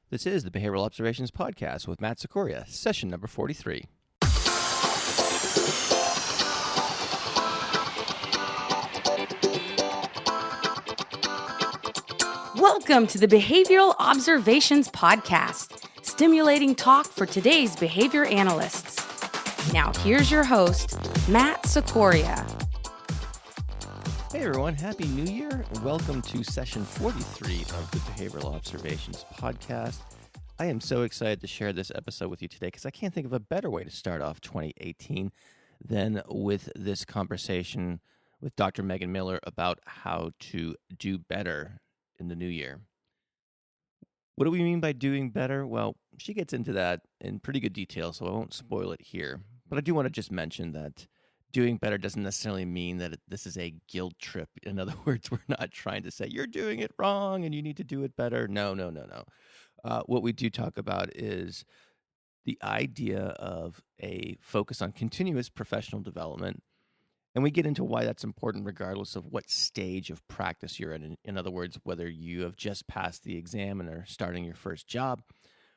This is the Behavioral Observations Podcast with Matt Sikoria, session number 43. Welcome to the Behavioral Observations Podcast, stimulating talk for today's behavior analysts. Now here's your host, Matt Sikoria. Hey everyone, Happy New Year. Welcome to session 43 of the Behavioral Observations Podcast. I am so excited to share this episode with you today because I can't think of a better way to start off 2018 than with this conversation with Dr. Megan Miller about how to do better in the new year. What do we mean by doing better? Well, she gets into that in pretty good detail, so I won't spoil it here. But I do want to just mention that doing better doesn't necessarily mean that this is a guilt trip. In other words, we're not trying to say you're doing it wrong and you need to do it better. No. What we do talk about is the idea of a focus on continuous professional development. And we get into why that's important regardless of what stage of practice you're in. In other words, whether you have just passed the exam and are starting your first job,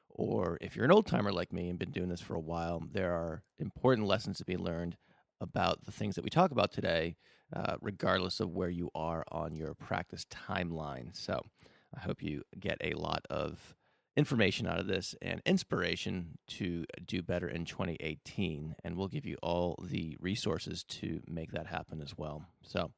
or if you're an old timer like me and been doing this for a while, there are important lessons to be learned about the things that we talk about today, regardless of where you are on your practice timeline. So I hope you get a lot of information out of this and inspiration to do better in 2018. And we'll give you all the resources to make that happen as well. So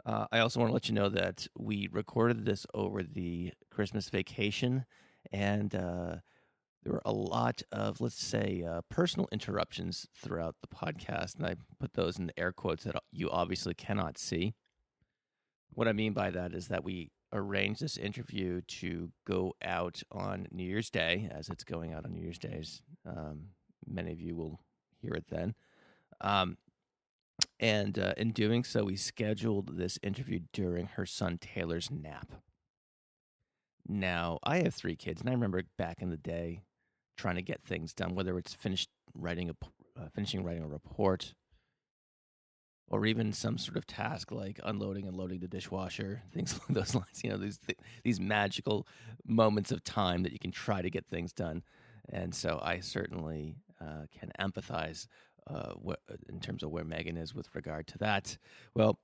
I also want to let you know that we recorded this over the Christmas vacation, and there were a lot of, let's say, personal interruptions throughout the podcast, and I put those in air quotes that you obviously cannot see. What I mean by that is that we arranged this interview to go out on New Year's Day, as it's going out on New Year's Days. Many of you will hear it then. And in doing so, we scheduled this interview during her son Taylor's nap. Now, I have 3 kids, and I remember back in the day trying to get things done, whether it's finishing writing a report, or even some sort of task like unloading and loading the dishwasher, things along those lines. You know, these magical moments of time that you can try to get things done. And so I certainly can empathize in terms of where Megan is with regard to that. Well,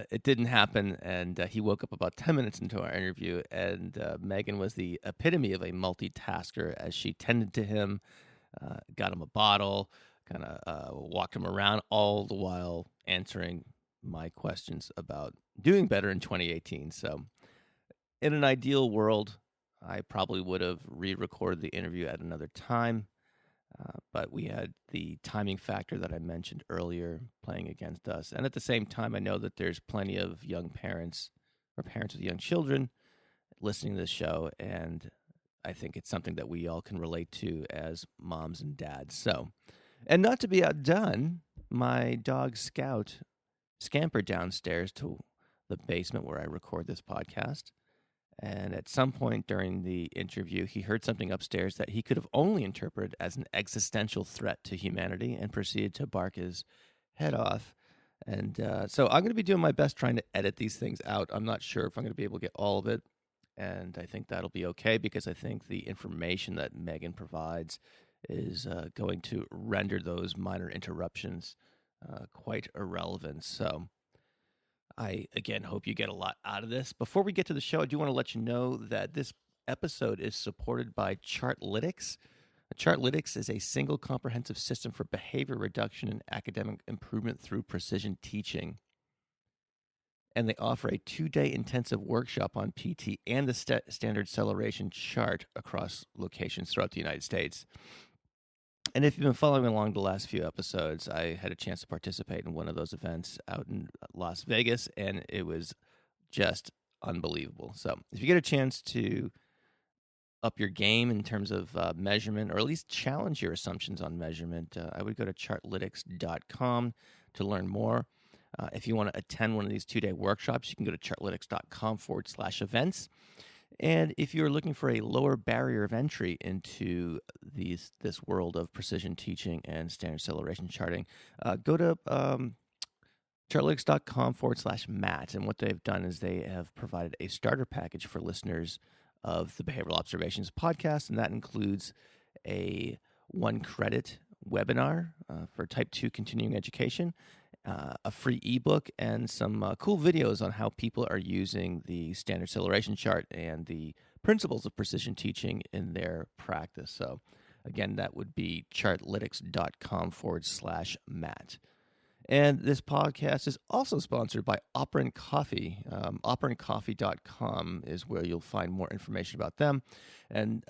it didn't happen, and he woke up about 10 minutes into our interview, and Megan was the epitome of a multitasker as she tended to him, got him a bottle, kind of walked him around, all the while answering my questions about doing better in 2018. So in an ideal world, I probably would have re-recorded the interview at another time. But we had the timing factor that I mentioned earlier playing against us. And at the same time, I know that there's plenty of young parents or parents with young children listening to this show, and I think it's something that we all can relate to as moms and dads. So, and not to be outdone, my dog Scout scampered downstairs to the basement where I record this podcast. And at some point during the interview, he heard something upstairs that he could have only interpreted as an existential threat to humanity and proceeded to bark his head off. And so I'm going to be doing my best trying to edit these things out. I'm not sure if I'm going to be able to get all of it. And I think that'll be okay because I think the information that Megan provides is going to render those minor interruptions quite irrelevant. So I, again, hope you get a lot out of this. Before we get to the show, I do want to let you know that this episode is supported by Chartlytics. Chartlytics is a single comprehensive system for behavior reduction and academic improvement through precision teaching. And they offer a 2-day intensive workshop on PT and the standard acceleration chart across locations throughout the United States. And if you've been following along the last few episodes, I had a chance to participate in one of those events out in Las Vegas, and it was just unbelievable. So if you get a chance to up your game in terms of measurement, or at least challenge your assumptions on measurement, I would go to chartlytics.com to learn more. If you want to attend one of these 2-day workshops, you can go to chartlytics.com/events. And if you're looking for a lower barrier of entry into this world of precision teaching and standard acceleration charting, go to chartlytics.com/Matt. And what they've done is they have provided a starter package for listeners of the Behavioral Observations podcast, and that includes a 1-credit webinar for Type 2 continuing education, a free ebook, and some cool videos on how people are using the standard acceleration chart and the principles of precision teaching in their practice. So again, that would be chartlytics.com/Matt. And this podcast is also sponsored by Operant Coffee. OperantCoffee.com is where you'll find more information about them. And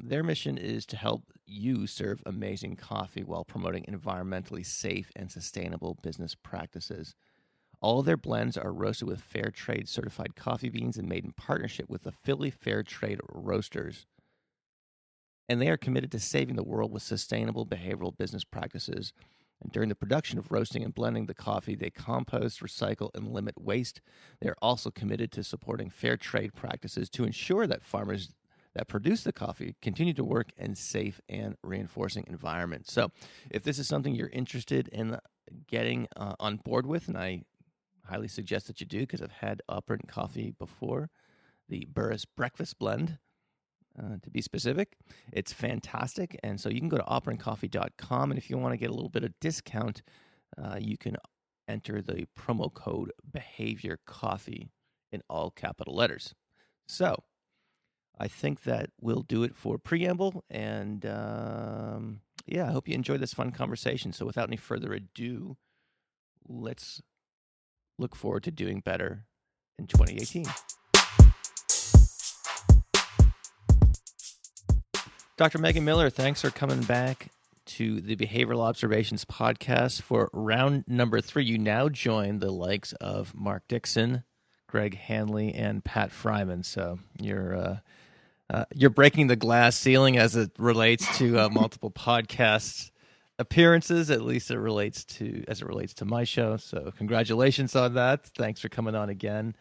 their mission is to help you serve amazing coffee while promoting environmentally safe and sustainable business practices. All of their blends are roasted with fair trade certified coffee beans and made in partnership with the Philly Fair Trade Roasters. And they are committed to saving the world with sustainable behavioral business practices. And during the production of roasting and blending the coffee, they compost, recycle, and limit waste. They're also committed to supporting fair trade practices to ensure that farmers that produce the coffee continue to work in safe and reinforcing environments. So if this is something you're interested in getting on board with, and I highly suggest that you do because I've had Operant Coffee before, the Burris Breakfast Blend, to be specific. It's fantastic. And so you can go to operantcoffee.com. And if you want to get a little bit of discount, you can enter the promo code Behavior Coffee in all capital letters. So I think that will do it for preamble. And I hope you enjoyed this fun conversation. So without any further ado, let's look forward to doing better in 2018. Dr. Megan Miller, thanks for coming back to the Behavioral Observations podcast for round number 3. You now join the likes of Mark Dixon, Greg Hanley, and Pat Fryman. So you're breaking the glass ceiling as it relates to multiple podcast appearances. At least as it relates to my show. So congratulations on that. Thanks for coming on again.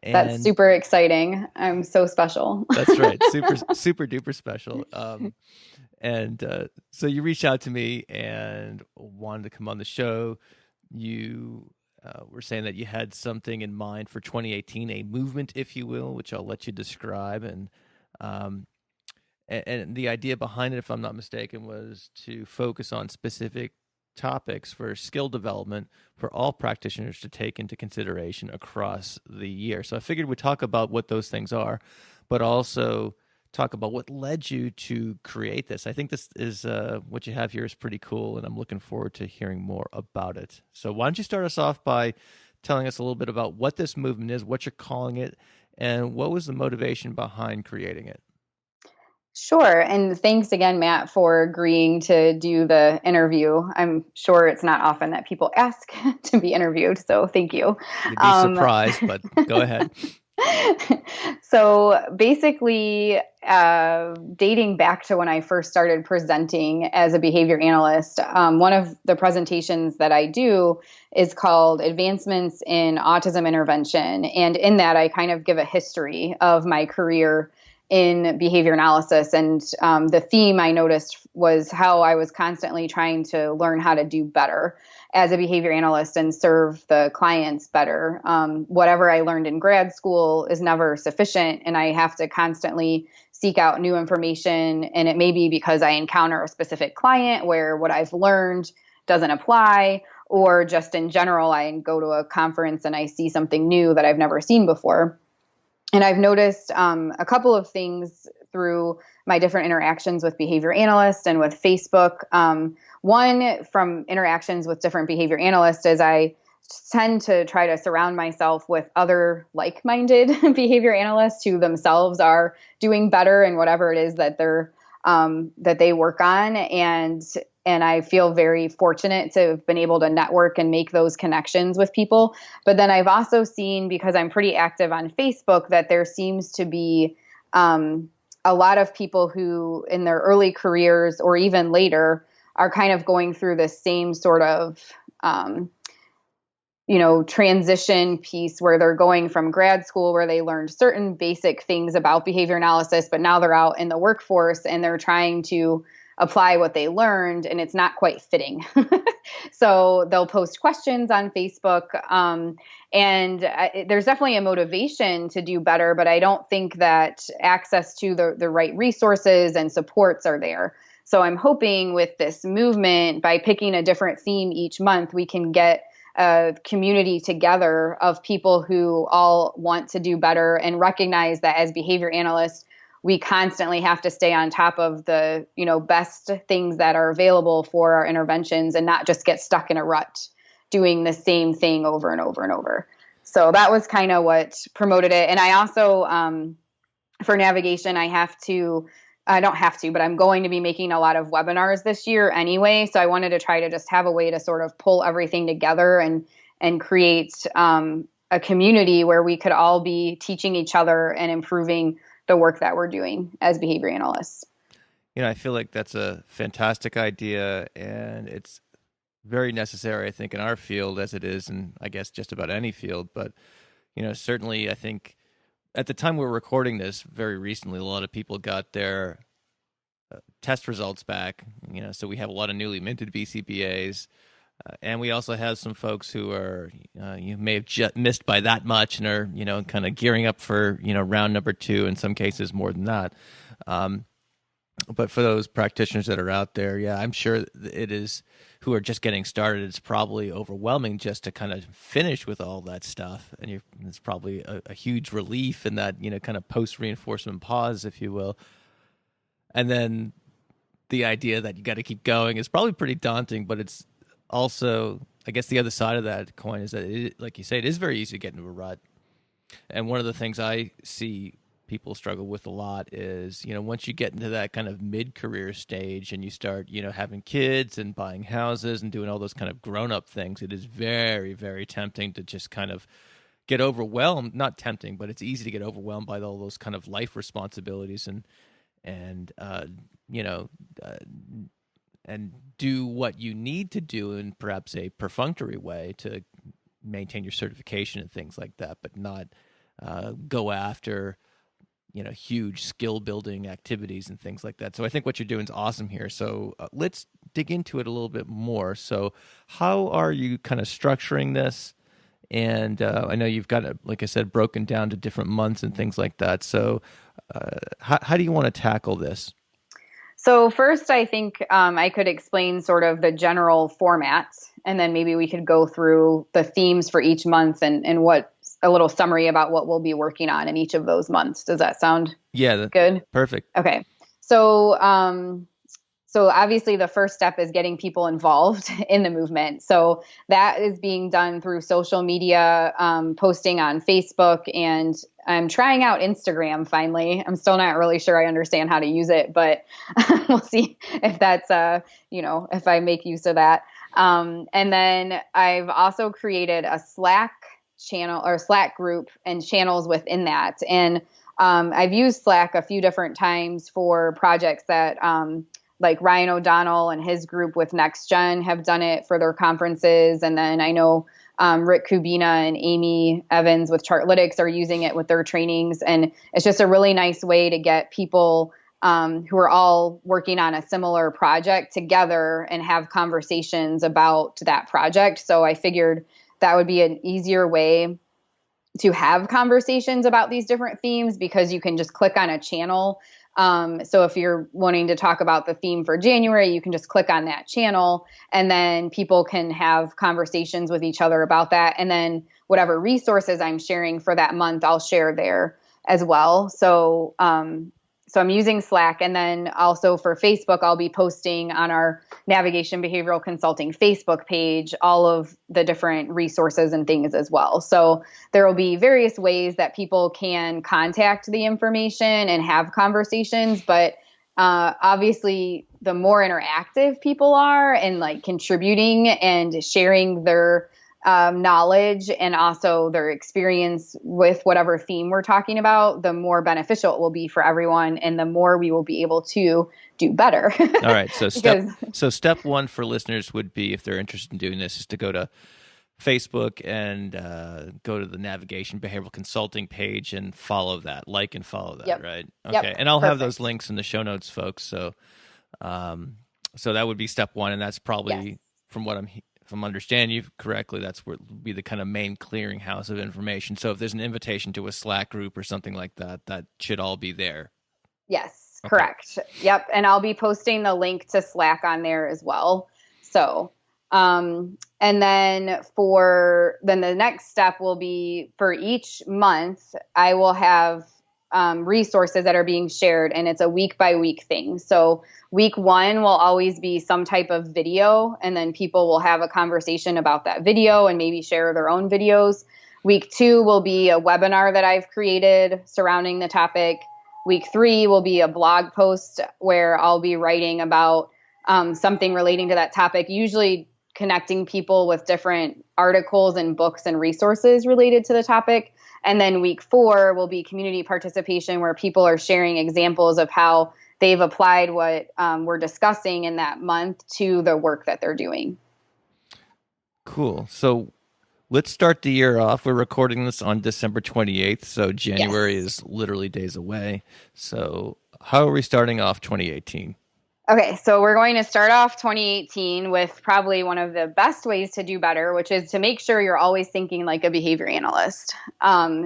And that's super exciting. I'm so special. That's right. Super duper special. So you reached out to me and wanted to come on the show. You were saying that you had something in mind for 2018, a movement, if you will, which I'll let you describe. And the idea behind it, if I'm not mistaken, was to focus on specific topics for skill development for all practitioners to take into consideration across the year. So I figured we'd talk about what those things are, but also talk about what led you to create this. I think this is what you have here is pretty cool, and I'm looking forward to hearing more about it. So why don't you start us off by telling us a little bit about what this movement is, what you're calling it, and what was the motivation behind creating it? Sure. And thanks again, Matt, for agreeing to do the interview. I'm sure it's not often that people ask to be interviewed, so thank you. You'd be surprised, but go ahead. So basically, dating back to when I first started presenting as a behavior analyst, one of the presentations that I do is called Advancements in Autism Intervention. And in that, I kind of give a history of my career in behavior analysis. And the theme I noticed was how I was constantly trying to learn how to do better as a behavior analyst and serve the clients better. Whatever I learned in grad school is never sufficient, and I have to constantly seek out new information. And it may be because I encounter a specific client where what I've learned doesn't apply, or just in general, I go to a conference and I see something new that I've never seen before. And I've noticed a couple of things through my different interactions with behavior analysts and with Facebook. One, from interactions with different behavior analysts, is I tend to try to surround myself with other like-minded behavior analysts who themselves are doing better in whatever it is that they work on. And I feel very fortunate to have been able to network and make those connections with people. But then I've also seen, because I'm pretty active on Facebook, that there seems to be a lot of people who in their early careers or even later are kind of going through the same sort of, transition piece where they're going from grad school where they learned certain basic things about behavior analysis, but now they're out in the workforce and they're trying to apply what they learned, and it's not quite fitting. So they'll post questions on Facebook. There's definitely a motivation to do better, but I don't think that access to the right resources and supports are there. So I'm hoping with this movement, by picking a different theme each month, we can get a community together of people who all want to do better and recognize that as behavior analysts, we constantly have to stay on top of the, best things that are available for our interventions and not just get stuck in a rut doing the same thing over and over and over. So that was kind of what promoted it. And I also, for navigation, I don't have to, but I'm going to be making a lot of webinars this year anyway. So I wanted to try to just have a way to sort of pull everything together and create a community where we could all be teaching each other and improving the work that we're doing as behavior analysts. I feel like that's a fantastic idea, and it's very necessary, I think, in our field as it is, and I guess just about any field. But, certainly I think at the time we're recording this very recently, a lot of people got their test results back, so we have a lot of newly minted BCBAs. And we also have some folks who are, you may have just missed by that much and are, kind of gearing up for, round number 2, in some cases more than that. But for those practitioners that are out there, yeah, I'm sure it is, who are just getting started, it's probably overwhelming just to kind of finish with all that stuff. And it's probably a huge relief in that, kind of post-reinforcement pause, if you will. And then the idea that you got to keep going is probably pretty daunting, but it's also, I guess the other side of that coin is that, like you say, it is very easy to get into a rut. And one of the things I see people struggle with a lot is, once you get into that kind of mid-career stage and you start, having kids and buying houses and doing all those kind of grown-up things, it is very, very tempting to just kind of get overwhelmed. Not tempting, but it's easy to get overwhelmed by all those kind of life responsibilities and do what you need to do in perhaps a perfunctory way to maintain your certification and things like that, but not go after, huge skill building activities and things like that. So I think what you're doing is awesome here. So let's dig into it a little bit more. So how are you kind of structuring this? And I know you've got it, like I said, broken down to different months and things like that. So how do you want to tackle this? So first, I think I could explain sort of the general format, and then maybe we could go through the themes for each month and what a little summary about what we'll be working on in each of those months. Does that sound good? Perfect. Okay. So obviously the first step is getting people involved in the movement. So that is being done through social media, posting on Facebook, and I'm trying out Instagram finally. I'm still not really sure I understand how to use it, but we'll see if that's, if I make use of that. And then I've also created a Slack channel or Slack group and channels within that. And I've used Slack a few different times for projects that like Ryan O'Donnell and his group with NextGen have done it for their conferences. And then I know Rick Kubina and Amy Evans with Chartlytics are using it with their trainings. And it's just a really nice way to get people who are all working on a similar project together and have conversations about that project. So I figured that would be an easier way to have conversations about these different themes, because you can just click on a channel. So if you're wanting to talk about the theme for January, you can just click on that channel, and then people can have conversations with each other about that. And then whatever resources I'm sharing for that month, I'll share there as well. So I'm using Slack, and then also for Facebook, I'll be posting on our Navigation Behavioral Consulting Facebook page all of the different resources and things as well. So there will be various ways that people can contact the information and have conversations, but obviously the more interactive people are and like contributing and sharing their knowledge and also their experience with whatever theme we're talking about, the more beneficial it will be for everyone, and the more we will be able to do better. All right. So step one for listeners would be, if they're interested in doing this, is to go to Facebook and go to the Navigation Behavioral Consulting page and follow that, like and follow that, right? Okay. Yep. And I'll Perfect. have those links in the show notes, folks. So So that would be step one, and that's probably Yes. if I'm understanding you correctly, that's where it would be the kind of main clearinghouse of information. So if there's an invitation to a Slack group or something like that, that should all be there. Yes, Okay. correct. Yep. And I'll be posting the link to Slack on there as well. So, and then the next step will be for each month, I will have resources that are being shared, and it's a week by week thing. So week 1 will always be some type of video, and then people will have a conversation about that video and maybe share their own videos. Week 2 will be a webinar that I've created surrounding the topic. Week 3 will be a blog post where I'll be writing about something relating to that topic, usually connecting people with different articles and books and resources related to the topic. And then week 4 will be community participation, where people are sharing examples of how they've applied what we're discussing in that month to the work that they're doing. Cool. So let's start the year off. We're recording this on December 28th, so January is literally days away. So how are we starting off 2018? Okay, so we're going to start off 2018 with probably one of the best ways to do better, which is to make sure you're always thinking like a behavior analyst.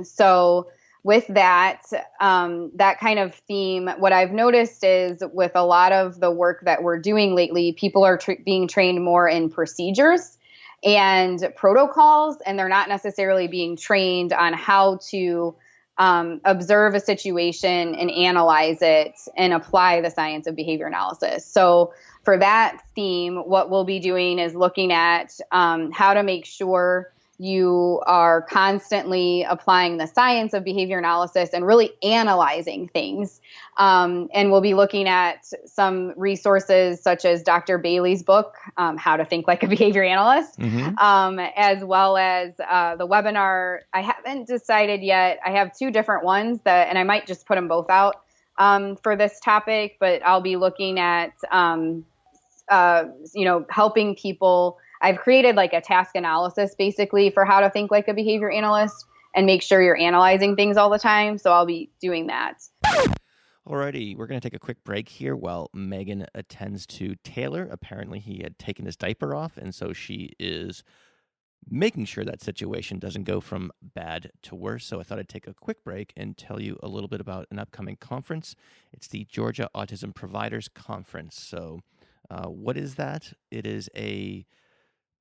So with that, that kind of theme, what I've noticed is with a lot of the work that we're doing lately, people are being trained more in procedures and protocols, and they're not necessarily being trained on how to observe a situation and analyze it and apply the science of behavior analysis. So for that theme, what we'll be doing is looking at how to make sure you are constantly applying the science of behavior analysis and really analyzing things. And we'll be looking at some resources such as Dr. Bailey's book, How to Think Like a Behavior Analyst, as well as the webinar. I haven't decided yet. I have 2 different ones and I might just put them both out for this topic, but I'll be looking at, helping people. I've created like a task analysis basically for how to think like a behavior analyst and make sure you're analyzing things all the time. So I'll be doing that. Alrighty, we're going to take a quick break here while Megan attends to Taylor. Apparently he had taken his diaper off, and so she is making sure that situation doesn't go from bad to worse. So I thought I'd take a quick break and tell you a little bit about an upcoming conference. It's the Georgia Autism Providers Conference. So what is that? It is a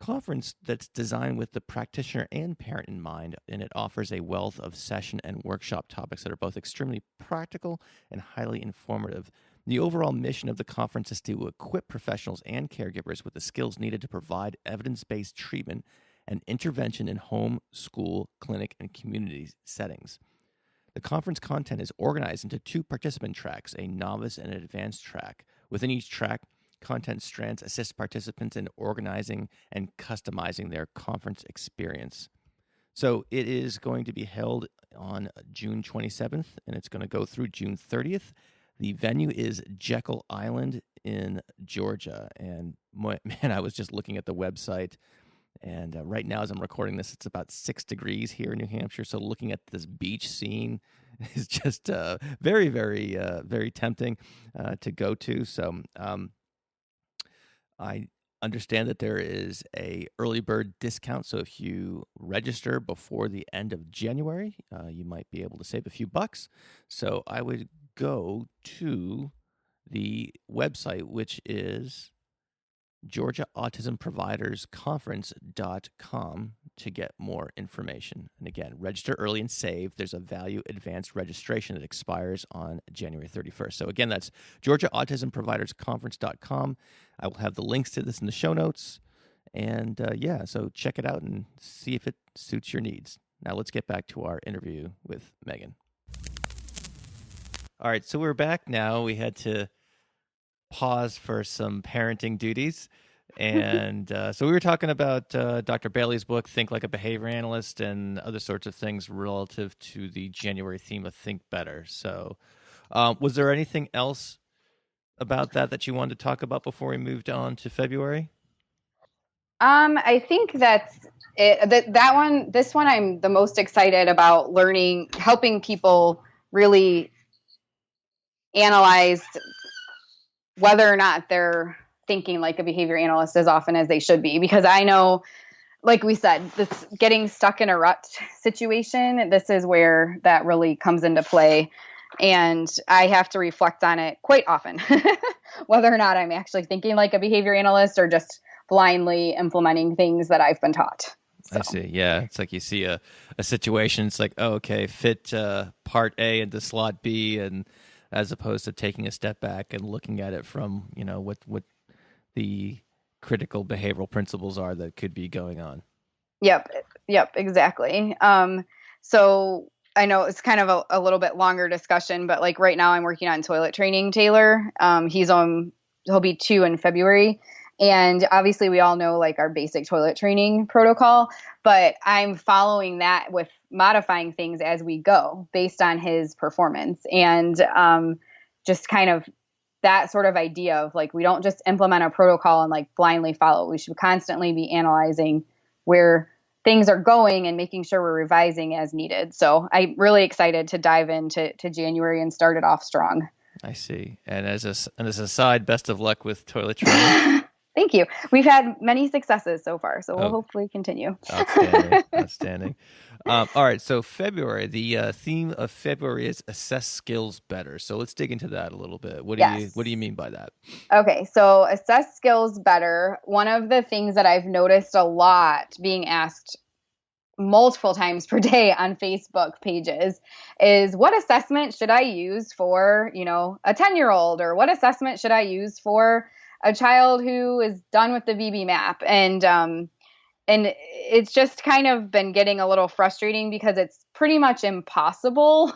conference that's designed with the practitioner and parent in mind, and it offers a wealth of session and workshop topics that are both extremely practical and highly informative. The overall mission of the conference is to equip professionals and caregivers with the skills needed to provide evidence-based treatment and intervention in home, school, clinic, and community settings. The conference content is organized into 2 participant tracks, a novice and an advanced track. Within each track, content strands assist participants in organizing and customizing their conference experience. So it is going to be held on June 27th, and it's going to go through June 30th. The venue is Jekyll Island in Georgia. And man, I was just looking at the website, and right now as I'm recording this, it's about 6 degrees here in New Hampshire. So looking at this beach scene is just very, very, very tempting to go to. So I understand that there is a early bird discount, so if you register before the end of January, you might be able to save a few bucks. So I would go to the website, which is GeorgiaAutismProvidersConference.com to get more information. And again, register early and save. There's a value advanced registration that expires on January 31st. So again, that's GeorgiaAutismProvidersConference.com. I will have the links to this in the show notes. And so check it out and see if it suits your needs. Now let's get back to our interview with Megan. All right, so we're back now. We had to pause for some parenting duties. And so we were talking about Dr. Bailey's book, Think Like a Behavior Analyst, and other sorts of things relative to the January theme of Think Better. So was there anything else about that you wanted to talk about before we moved on to February? I think that's it. This one I'm the most excited about learning, helping people really analyze whether or not they're thinking like a behavior analyst as often as they should be. Because I know, like we said, this getting stuck in a rut situation, this is where that really comes into play. And I have to reflect on it quite often, whether or not I'm actually thinking like a behavior analyst or just blindly implementing things that I've been taught. So. I see. Yeah. It's like you see a situation. It's like, oh, okay, fit part A into slot B, and as opposed to taking a step back and looking at it from, what the critical behavioral principles are that could be going on. Yep, exactly. So I know it's kind of a little bit longer discussion, but like right now I'm working on toilet training Taylor. He'll be 2 in February. And obviously we all know like our basic toilet training protocol, but I'm following that with modifying things as we go based on his performance. And just kind of that sort of idea of like, we don't just implement a protocol and like blindly follow. We should constantly be analyzing where things are going and making sure we're revising as needed. So I'm really excited to dive into January and start it off strong. I see. And as a side, best of luck with toilet training. Thank you. We've had many successes so far, so we'll hopefully continue. Outstanding. All right. So February, the theme of February is assess skills better. So let's dig into that a little bit. What do you mean by that? Okay. So assess skills better. One of the things that I've noticed a lot being asked multiple times per day on Facebook pages is, what assessment should I use for, a 10-year-old, or what assessment should I use for a child who is done with the VB map? And it's just kind of been getting a little frustrating because it's pretty much impossible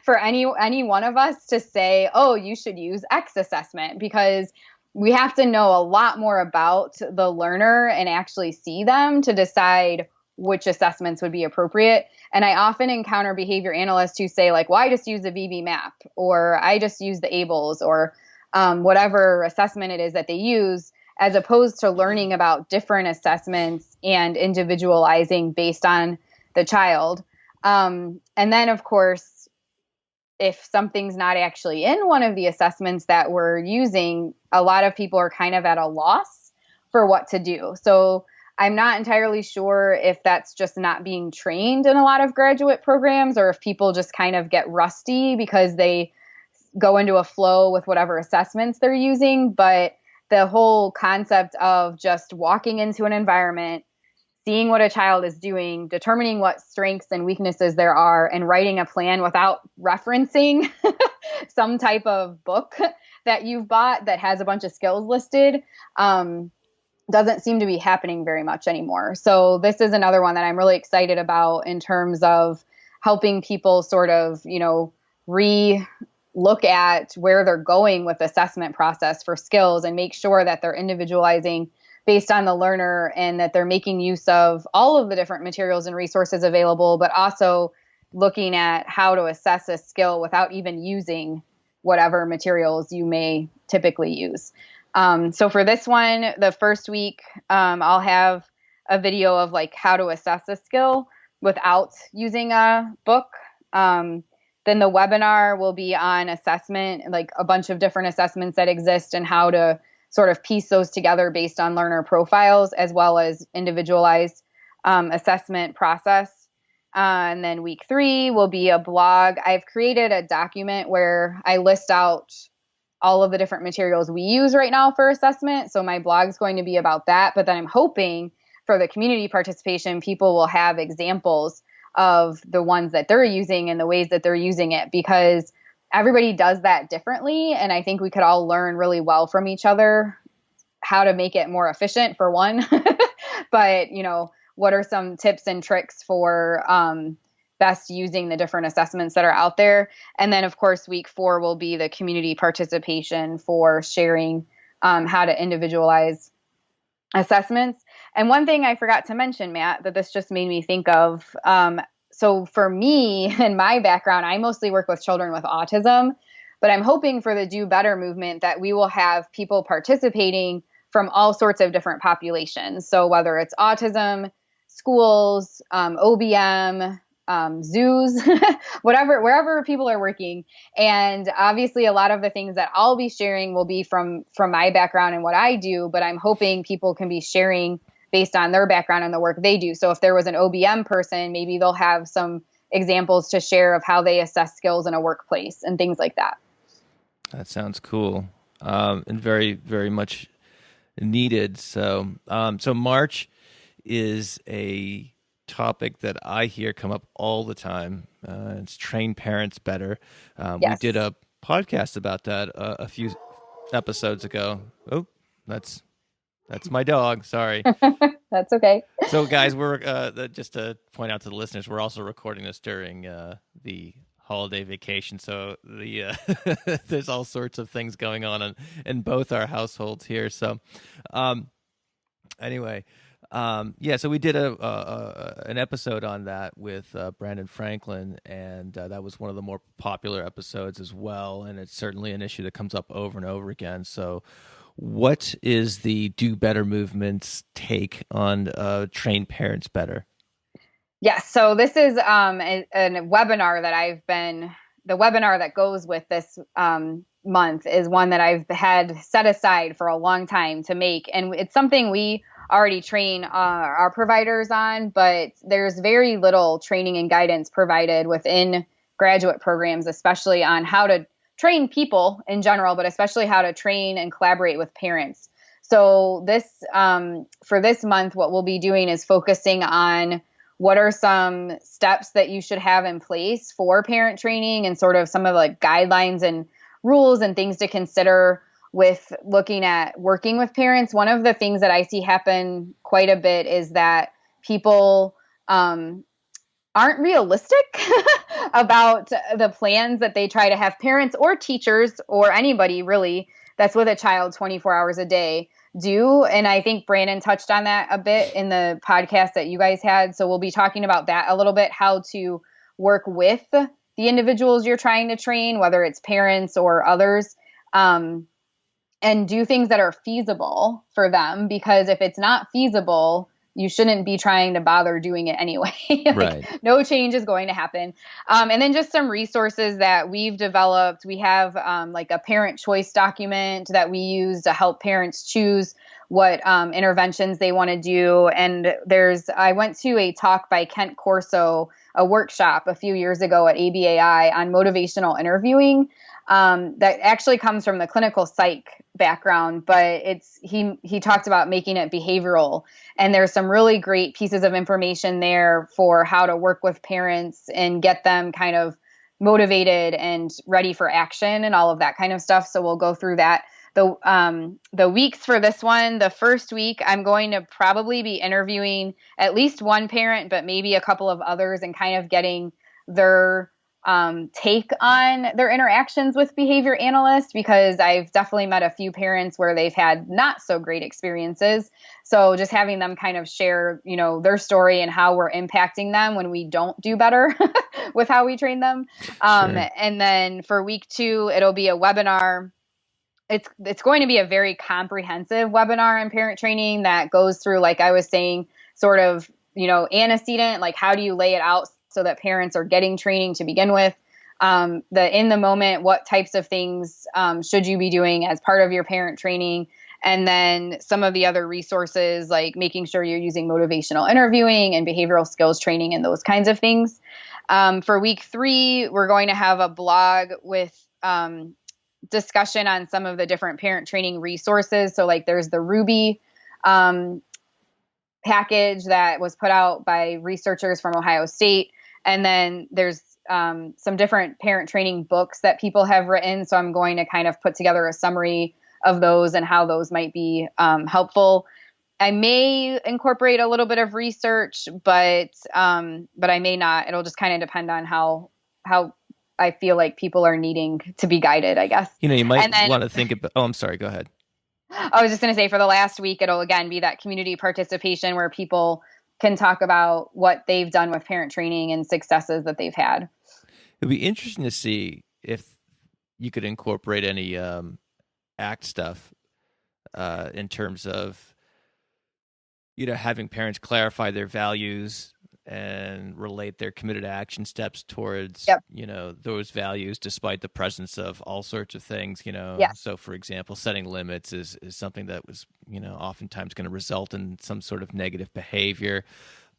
for any one of us to say, oh, you should use X assessment, because we have to know a lot more about the learner and actually see them to decide which assessments would be appropriate. And I often encounter behavior analysts who say like, well, I just use the VB map, or I just use the ABLES, or whatever assessment it is that they use, as opposed to learning about different assessments and individualizing based on the child. And then, of course, if something's not actually in one of the assessments that we're using, a lot of people are kind of at a loss for what to do. So I'm not entirely sure if that's just not being trained in a lot of graduate programs, or if people just kind of get rusty because they go into a flow with whatever assessments they're using. But the whole concept of just walking into an environment, seeing what a child is doing, determining what strengths and weaknesses there are, and writing a plan without referencing some type of book that you've bought that has a bunch of skills listed, doesn't seem to be happening very much anymore. So this is another one that I'm really excited about in terms of helping people sort of, look at where they're going with the assessment process for skills, and make sure that they're individualizing based on the learner, and that they're making use of all of the different materials and resources available, but also looking at how to assess a skill without even using whatever materials you may typically use. So for this one, the first week, I'll have a video of like how to assess a skill without using a book. Then the webinar will be on assessment, like a bunch of different assessments that exist, and how to sort of piece those together based on learner profiles, as well as individualized assessment process. And then week 3 will be a blog. I've created a document where I list out all of the different materials we use right now for assessment. So my blog is going to be about that. But then I'm hoping for the community participation, people will have examples of the ones that they're using and the ways that they're using it, because everybody does that differently. And I think we could all learn really well from each other how to make it more efficient, for one. But, what are some tips and tricks for best using the different assessments that are out there? And then, of course, week 4 will be the community participation for sharing how to individualize assessments. And one thing I forgot to mention, Matt, that this just made me think of. So for me and my background, I mostly work with children with autism, but I'm hoping for the Do Better movement that we will have people participating from all sorts of different populations. So whether it's autism, schools, OBM, zoos, wherever people are working. And obviously a lot of the things that I'll be sharing will be from my background and what I do, but I'm hoping people can be sharing based on their background and the work they do. So if there was an OBM person, maybe they'll have some examples to share of how they assess skills in a workplace and things like that. That sounds cool, and very, very much needed. So, so March is a topic that I hear come up all the time. It's train parents better. Yes. We did a podcast about that a few episodes ago. Oh, that's my dog. Sorry. That's okay. So, guys, we're just to point out to the listeners, we're also recording this during the holiday vacation. So there's all sorts of things going on in both our households here. So, anyway. So we did an episode on that with Brandon Franklin, and that was one of the more popular episodes as well, and it's certainly an issue that comes up over and over again. So what is the Do Better movement's take on train parents better? Yes, so this is a webinar that the webinar that goes with this month is one that I've had set aside for a long time to make, and it's something we already train our providers on, but there's very little training and guidance provided within graduate programs, especially on how to train people in general, but especially how to train and collaborate with parents. So this for this month, what we'll be doing is focusing on what are some steps that you should have in place for parent training and sort of some of like guidelines and rules and things to consider with looking at working with parents. One of the things that I see happen quite a bit is that people aren't realistic about the plans that they try to have parents or teachers or anybody really that's with a child 24 hours a day do. And I think Brandon touched on that a bit in the podcast that you guys had. So we'll be talking about that a little bit, how to work with the individuals you're trying to train, whether it's parents or others, and do things that are feasible for them, because if it's not feasible, you shouldn't be trying to bother doing it anyway. Right. No change is going to happen. And then just some resources that we've developed. We have like a parent choice document that we use to help parents choose what interventions they want to do. And I went to a talk by Kent Corso, a workshop a few years ago at ABAI on motivational interviewing. That actually comes from the clinical psych background, but he talked about making it behavioral. And there's some really great pieces of information there for how to work with parents and get them kind of motivated and ready for action and all of that kind of stuff. So we'll go through that. The weeks for this one, the first week, I'm going to probably be interviewing at least one parent, but maybe a couple of others, and kind of getting their take on their interactions with behavior analysts, because I've definitely met a few parents where they've had not so great experiences. So just having them kind of share, their story and how we're impacting them when we don't do better with how we train them. Sure. And then for week 2, it'll be a webinar. It's going to be a very comprehensive webinar in parent training that goes through, like I was saying, sort of, antecedent, like how do you lay it out so that parents are getting training to begin with, in the moment, what types of things should you be doing as part of your parent training, and then some of the other resources like making sure you're using motivational interviewing and behavioral skills training and those kinds of things. For week 3, we're going to have a blog with discussion on some of the different parent training resources. So like there's the Ruby package that was put out by researchers from Ohio State. And then there's some different parent training books that people have written. So I'm going to kind of put together a summary of those and how those might be helpful. I may incorporate a little bit of research, but I may not. It'll just kind of depend on how I feel like people are needing to be guided, I guess. You might want to think about. Oh, I'm sorry. Go ahead. I was just going to say, for the last week, it'll again be that community participation where people can talk about what they've done with parent training and successes that they've had. It'd be interesting to see if you could incorporate any ACT stuff in terms of, having parents clarify their values and relate their committed action steps towards, Yep. those values despite the presence of all sorts of things, Yes. So, for example, setting limits is something that was, oftentimes going to result in some sort of negative behavior.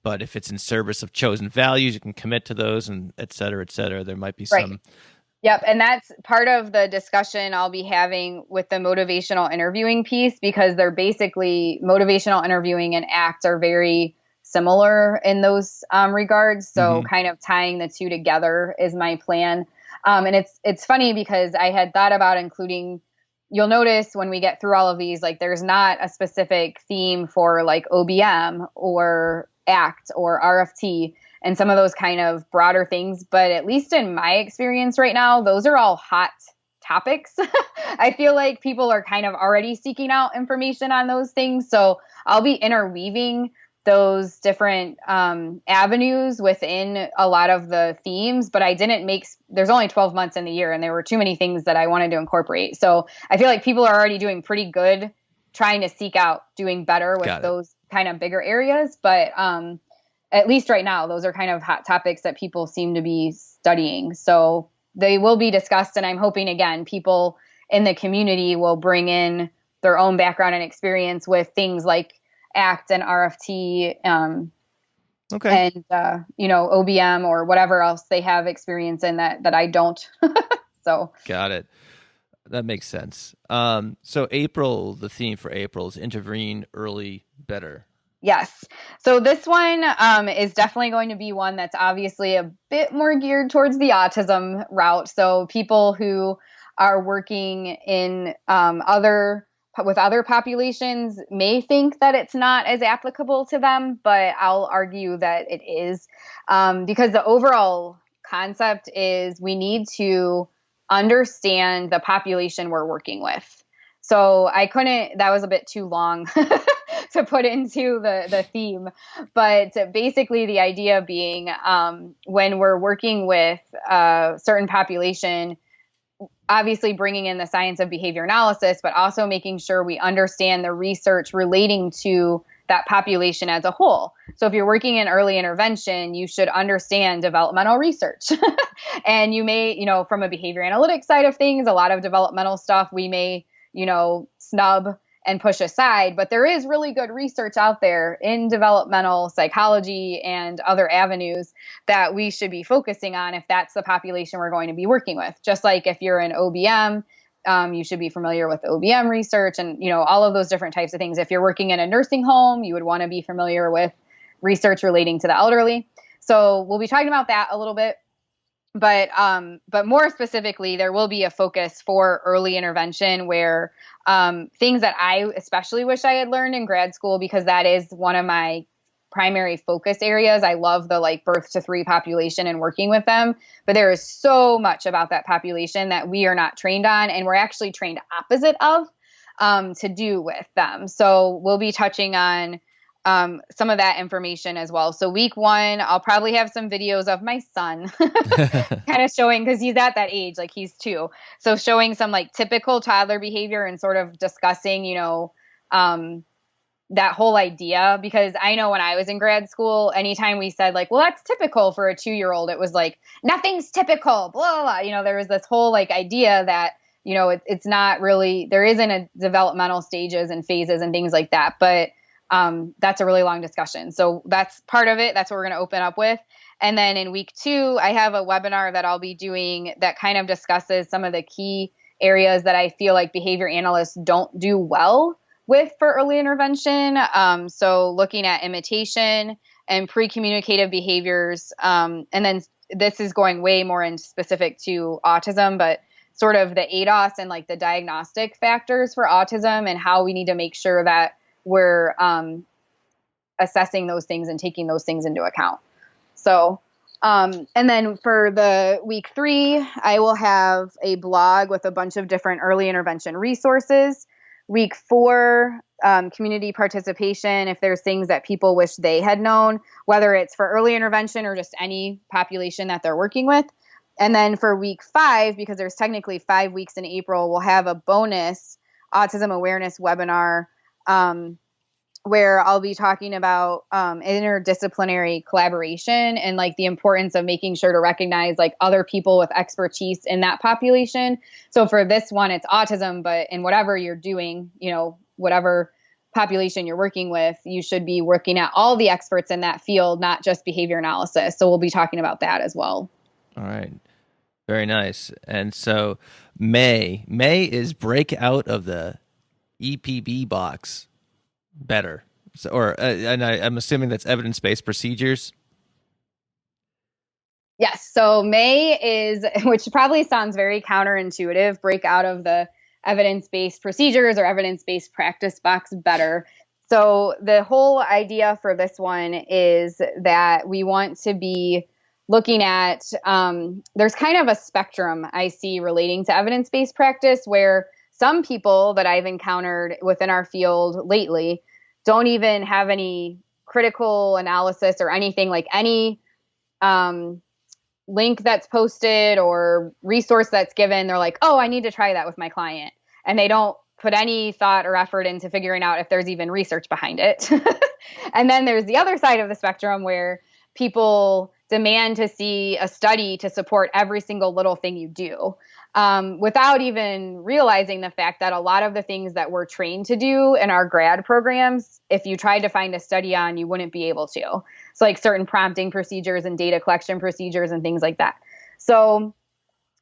But if it's in service of chosen values, you can commit to those, and et cetera, there might be Right. some. Yep. And that's part of the discussion I'll be having with the motivational interviewing piece, because they're basically motivational interviewing and ACT are very similar in those regards. So kind of tying the two together is my plan. And it's funny because I had thought about including, you'll notice when we get through all of these, like there's not a specific theme for like OBM or ACT or RFT and some of those kind of broader things. But at least in my experience right now, those are all hot topics. I feel like people are kind of already seeking out information on those things. So I'll be interweaving those different avenues within a lot of the themes, but I didn't there's only 12 months in the year and there were too many things that I wanted to incorporate. So I feel like people are already doing pretty good trying to seek out doing better with those kind of bigger areas. But at least right now, those are kind of hot topics that people seem to be studying. So they will be discussed. And I'm hoping, again, people in the community will bring in their own background and experience with things like ACT and RFT, and OBM or whatever else they have experience in that I don't. So got it. That makes sense. So April, the theme for April is intervene early, better. Yes. So this one is definitely going to be one that's obviously a bit more geared towards the autism route. So people who are working in with other populations may think that it's not as applicable to them, but I'll argue that it is, because the overall concept is we need to understand the population we're working with. So that was a bit too long to put into the theme, but basically the idea being when we're working with a certain population, obviously bringing in the science of behavior analysis, but also making sure we understand the research relating to that population as a whole. So if you're working in early intervention, you should understand developmental research. And you may, from a behavior analytics side of things, a lot of developmental stuff we may, snub and push aside, but there is really good research out there in developmental psychology and other avenues that we should be focusing on if that's the population we're going to be working with. Just like if you're an OBM, you should be familiar with OBM research and, all of those different types of things. If you're working in a nursing home, you would want to be familiar with research relating to the elderly. So we'll be talking about that a little bit. But more specifically, there will be a focus for early intervention where things that I especially wish I had learned in grad school, because that is one of my primary focus areas. I love the birth to 3 population and working with them, but there is so much about that population that we are not trained on, and we're actually trained opposite of to do with them. So we'll be touching on some of that information as well. So week 1, I'll probably have some videos of my son kind of showing, because he's at that age, he's 2. So showing some typical toddler behavior and sort of discussing, that whole idea, because I know when I was in grad school, anytime we said well, that's typical for a 2-year-old, it was nothing's typical, blah, blah, blah. There was this whole idea that, it's not really, there isn't a developmental stages and phases and things like that. But that's a really long discussion. So that's part of it. That's what we're going to open up with. And then in week 2, I have a webinar that I'll be doing that kind of discusses some of the key areas that I feel like behavior analysts don't do well with for early intervention. So looking at imitation and pre-communicative behaviors. And then this is going way more in specific to autism, but sort of the ADOS and the diagnostic factors for autism and how we need to make sure that we're assessing those things and taking those things into account. So, and then for the week 3, I will have a blog with a bunch of different early intervention resources. Week 4, community participation, if there's things that people wish they had known, whether it's for early intervention or just any population that they're working with. And then for week 5, because there's technically 5 weeks in April, we'll have a bonus autism awareness webinar where I'll be talking about interdisciplinary collaboration and like the importance of making sure to recognize like other people with expertise in that population. So for this one, it's autism, but in whatever you're doing, whatever population you're working with, you should be working at all the experts in that field, not just behavior analysis. So we'll be talking about that as well. All right. Very nice. And so May is break out of the EPB box better. So, I'm assuming that's evidence-based procedures. Yes. So May is, which probably sounds very counterintuitive, break out of the evidence-based procedures or evidence-based practice box better. So the whole idea for this one is that we want to be looking at, there's kind of a spectrum I see relating to evidence-based practice where some people that I've encountered within our field lately don't even have any critical analysis or anything, like any link that's posted or resource that's given. They're like, oh, I need to try that with my client. And they don't put any thought or effort into figuring out if there's even research behind it. And then there's the other side of the spectrum where people demand to see a study to support every single little thing you do, without even realizing the fact that a lot of the things that we're trained to do in our grad programs, if you tried to find a study on, you wouldn't be able to. So like certain prompting procedures and data collection procedures and things like that. So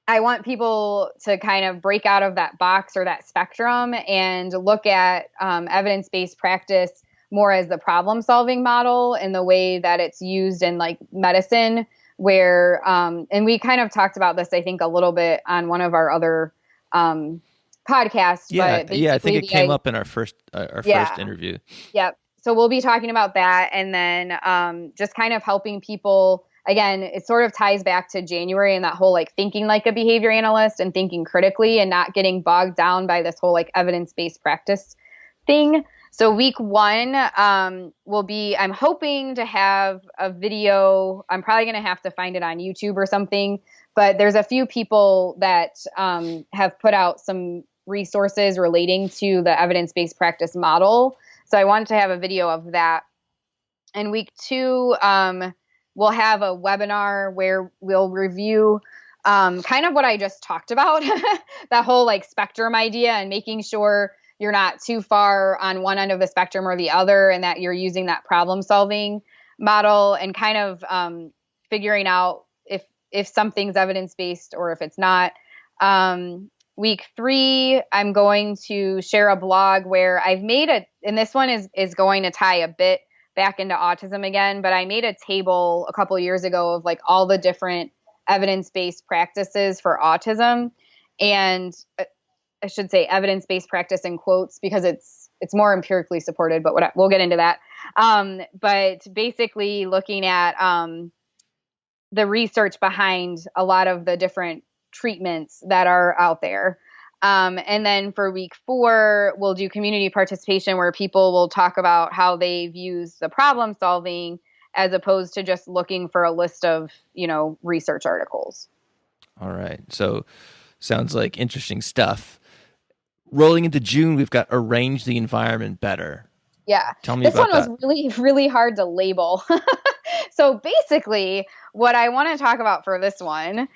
I want people to kind of break out of that box or that spectrum and look at evidence-based practice more as the problem-solving model in the way that it's used in like medicine, where, and we kind of talked about this, I think, a little bit on one of our other podcasts. Yeah, but I think it came up in our first interview. Yep. So we'll be talking about that, and then just kind of helping people. Again, it sort of ties back to January and that whole like thinking like a behavior analyst and thinking critically and not getting bogged down by this whole like evidence-based practice thing. So week 1 will be, I'm hoping to have a video. I'm probably going to have to find it on YouTube or something, but there's a few people that have put out some resources relating to the evidence-based practice model. So I wanted to have a video of that. And week 2, we'll have a webinar where we'll review kind of what I just talked about, that whole like spectrum idea and making sure you're not too far on one end of the spectrum or the other, and that you're using that problem solving model and kind of figuring out if something's evidence-based or if it's not. Week 3, I'm going to share a blog where I've made and this one is going to tie a bit back into autism again, but I made a table a couple years ago of like all the different evidence-based practices for autism, and I should say evidence-based practice in quotes because it's more empirically supported, but we'll get into that. But basically looking at the research behind a lot of the different treatments that are out there. And then for week 4, we'll do community participation where people will talk about how they've used the problem solving as opposed to just looking for a list of, research articles. All right. So sounds like interesting stuff. Rolling into June, we've got arrange the environment better. Yeah. Tell me about that. This one was really, really hard to label. So basically, what I want to talk about for this one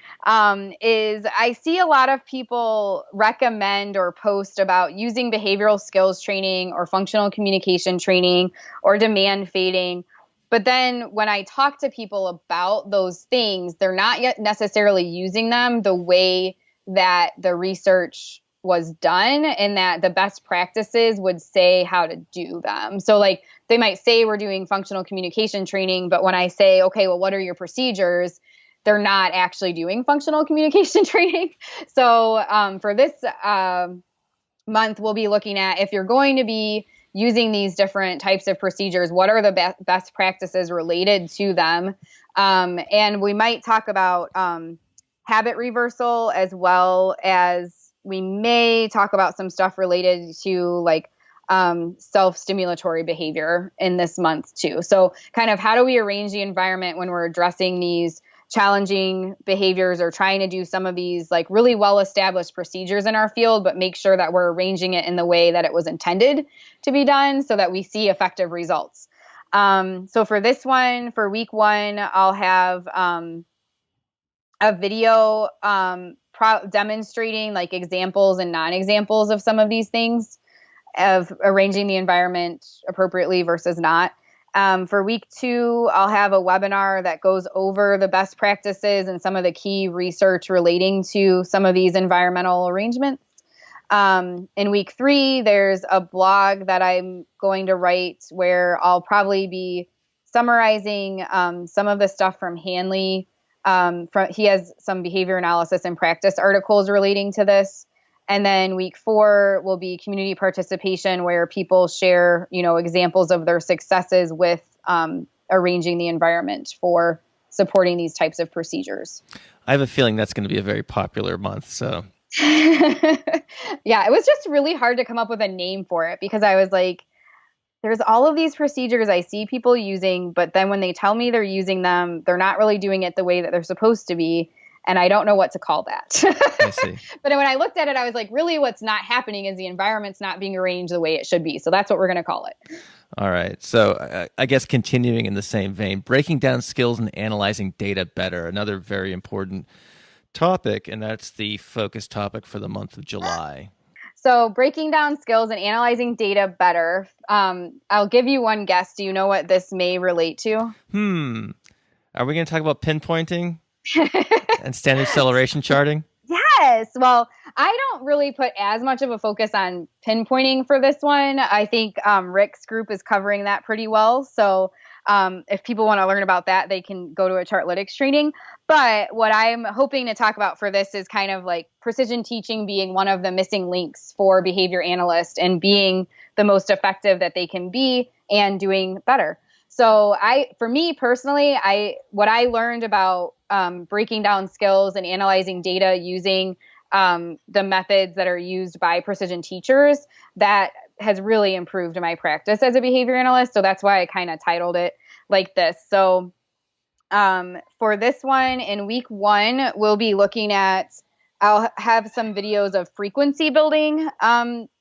is I see a lot of people recommend or post about using behavioral skills training or functional communication training or demand fading. But then when I talk to people about those things, they're not yet necessarily using them the way that the research was done, and that the best practices would say how to do them. So like they might say we're doing functional communication training, but when I say, okay, well, what are your procedures? They're not actually doing functional communication training. So for this month, we'll be looking at if you're going to be using these different types of procedures, what are the best practices related to them? And we might talk about habit reversal, as well as we may talk about some stuff related to like self-stimulatory behavior in this month too. So kind of how do we arrange the environment when we're addressing these challenging behaviors or trying to do some of these like really well-established procedures in our field, but make sure that we're arranging it in the way that it was intended to be done so that we see effective results. So for this one, for week 1, I'll have a video demonstrating like examples and non-examples of some of these things, of arranging the environment appropriately versus not. For week 2, I'll have a webinar that goes over the best practices and some of the key research relating to some of these environmental arrangements. In week 3, there's a blog that I'm going to write where I'll probably be summarizing some of the stuff from Hanley. He has some behavior analysis and practice articles relating to this. And then week 4 will be community participation, where people share, examples of their successes with arranging the environment for supporting these types of procedures. I have a feeling that's going to be a very popular month. So, yeah, it was just really hard to come up with a name for it, because I was like, there's all of these procedures I see people using, but then when they tell me they're using them, they're not really doing it the way that they're supposed to be. And I don't know what to call that. I see. But when I looked at it, I was like, really what's not happening is the environment's not being arranged the way it should be. So that's what we're going to call it. All right. So I guess continuing in the same vein, breaking down skills and analyzing data better, another very important topic, and that's the focus topic for the month of July. So breaking down skills and analyzing data better. I'll give you one guess. Do you know what this may relate to? Are we going to talk about pinpointing and standard acceleration charting? Yes. Well, I don't really put as much of a focus on pinpointing for this one. I think Rick's group is covering that pretty well. So if people want to learn about that, they can go to a Chartlytics training. But what I'm hoping to talk about for this is kind of like precision teaching being one of the missing links for behavior analysts and being the most effective that they can be and doing better. So for me personally, what I learned about breaking down skills and analyzing data using the methods that are used by precision teachers, that has really improved my practice as a behavior analyst. So that's why I kind of titled it like this. So for this one, in week 1, we'll be looking at, I'll have some videos of frequency building